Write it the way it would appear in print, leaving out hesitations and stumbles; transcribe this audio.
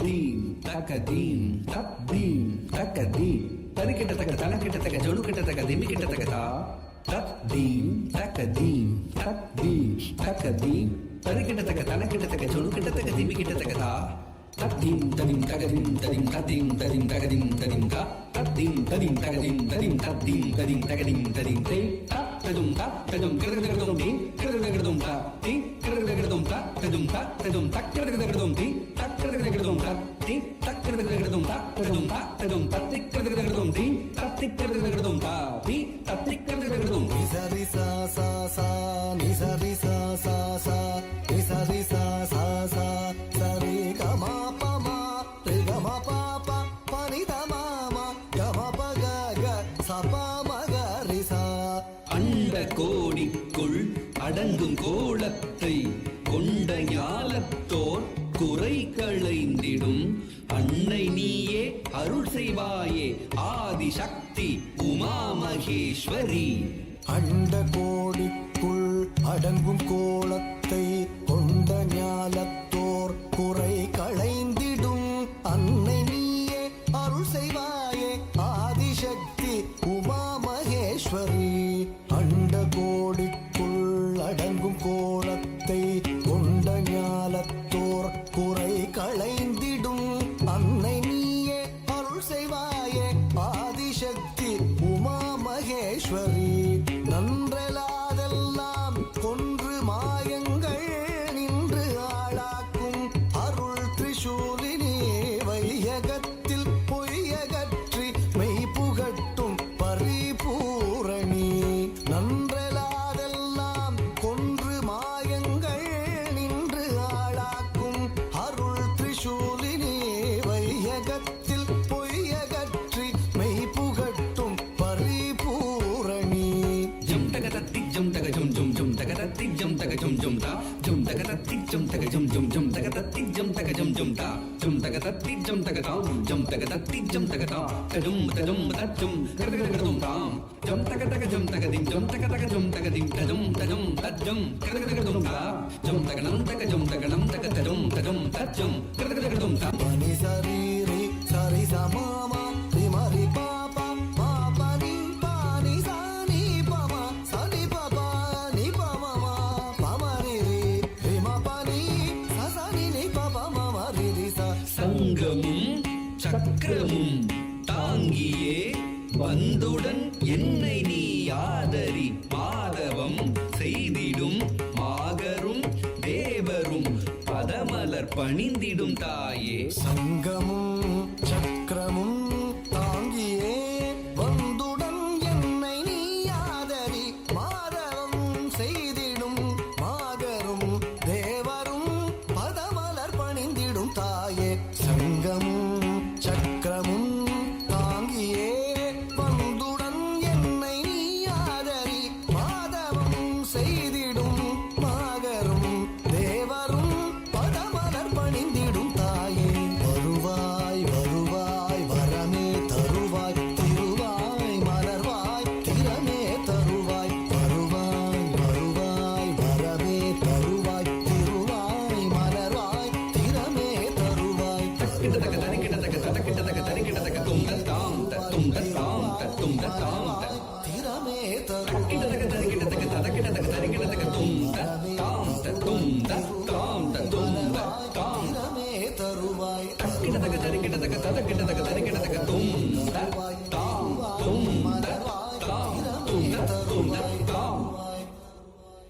Theme தகதீம் தத்தீம் தகதீம் தரிக்கிட்ட தக தனக்கிட்ட தக ஜொடு கிட்ட தக திமி கிட்ட தக தா தத்தீம் தகதீம் தத்தீம் தகதீம் தரிக்கிட்ட தக தனக்கிட்ட தக ஜொடு கிட்ட தக திமி கிட்ட தக தா தத்தீம் ததிம் தகதிம் ததிம் தத்தீம் ததிம் தகதிம் ததிம் தா தத்தீம் ததிம் தகதிம் ததிம் தத்தீம் ததிம் தகதிம் ததிம் தே ததும் தா ததும் கிரதகிரதம் தீ கிரதகிரதம் தா தீ கிரதகிரதம் தா ததும் தா ததும் தக்கிரதகிரதம் தீ தக்கிரதகிரதம் தா தீ தக்கிரதகிரதம் தா ததும் தா ததும் தத்திக்கிரதகிரதம் தீ தத்திக்கிரதகிரதம் தா தீ தத்திக்கிரதகிரதம் நிசரி சா சா சா நிசரி சா சா சா நிசரி சா சா சா சரி கமா பமா ரி கமா பாபா பனி தமாமா கமா பக க சபா மக ரி சா அண்ட கோடிக்குள் அடங்கும் கோலத்தை கொண்ட ஞாலத்தோர் குறை களைந்திடும் அன்னை நீயே அருள் செய்வாயே ஆதிசக்தி உமா மகேஸ்வரி. அண்ட கோடிக்குள் அடங்கும் கோலத்தை கொண்ட ஞாலத்தோர் குறை களைந்திடும் அன்னை நீயே அருள் செய்வாயே ஆதிசக்தி உமா மகேஸ்வரி. அண்ட கோடிக்குள் அடங்கும் கோலத்தை கொண்ட ஞாலத்தோர் குறை களைந்திடும் அன்னை நீயே அருள் செய்வாயே ஆதிசக்தி உமா மகேஸ்வரி. நன்றெலாதெல்லாம் கொன்று மாயங்கள் நின்று ஆளாக்கும் அருள் திரிசூலினி வையகத்தில் பொய்யகற்றி மெய் புகட்டும் பரிபூரணி. நன்றெலாதெல்லாம் கொன்று மாயங்கள் நின்று ஆளாக்கும் அருள் திரிசூலினி வையகத்தில் பொய்யகற்றி மெய் புகட்டும் பரிபூரணி. ஜம் தக தத்தி ஜம் தக ஜம் ஜம் ஜம் தக தத்தி ஜம் தக ஜம் ஜம் தா ஜம் தக தத்தி ஜம் தக ஜம் ஜம் ஜம் தக தத்தி ஜம் தக ஜம் ஜம் தா ஜம் தக தத்தி ஜம் தக தாம் ஜம் தக தத்தி ஜம் தக தா தஜம் தஜம் தஜம் கிரதகிரதம் தாம் ஜம் தக தக ஜம் தக திம் ஜம் தக தக ஜம் தக திம் தஜம் தஜம் தஜம் கிரதகிரதம் தா ஜம் தக நம் தக ஜம் தக நம் தக தஜம் தஜம் தஜம் கிரதகிரதம் தா பனி சரி ரி சரி சமாமா ரி மரி பாபா பாபனி பானி சானி பமா சனி பாபா நி பமமா பமரி ரி ரி மபனி சசனி நி பாபா மம ரி ரி சா. சங்கமும் சக்கரமும் தாங்கியே வந்துடன் என்னை நீ ஆதரி மாதவம் செய்திடும் மாகரும் தேவரும் பதமலர் பணிந்திடும் தாயே. சங்கமும் சக்கரமும் தாங்கியே வந்துடன் என்னை நீ ஆதரி மாதவம் செய்திடும் மாகரும் தேவரும் பதமலர் பணிந்திடும் தாயே. சங்கமும் சக்கரமும் தாங்கியே வந்துடன் என்னை நீ ஆதரி மாதவம் செய்திடும் மாகரும் தேவரும் பதமலர் பணிந்திடும் தாயே. வருவாய் வருவாய் வரமே தருவாய் திருவாய் மலர்வாய் திறமே தருவாய். வருவாய் வருவாய் வரமே தருவாய் திருவாய் மலர்வாய் திறமே தருவாய். கிட்ட தக தனி கிட்ட தக தட கிட்ட தக தனி கிட்ட தக தும் தாம் தத்தும் தாம் தத்தும் தாம் திறமே தருவாய். கிட்ட தக தனி கிட்ட தக தட கிட்ட தக தனி கிட்ட தக தும் தாம் தத்தும்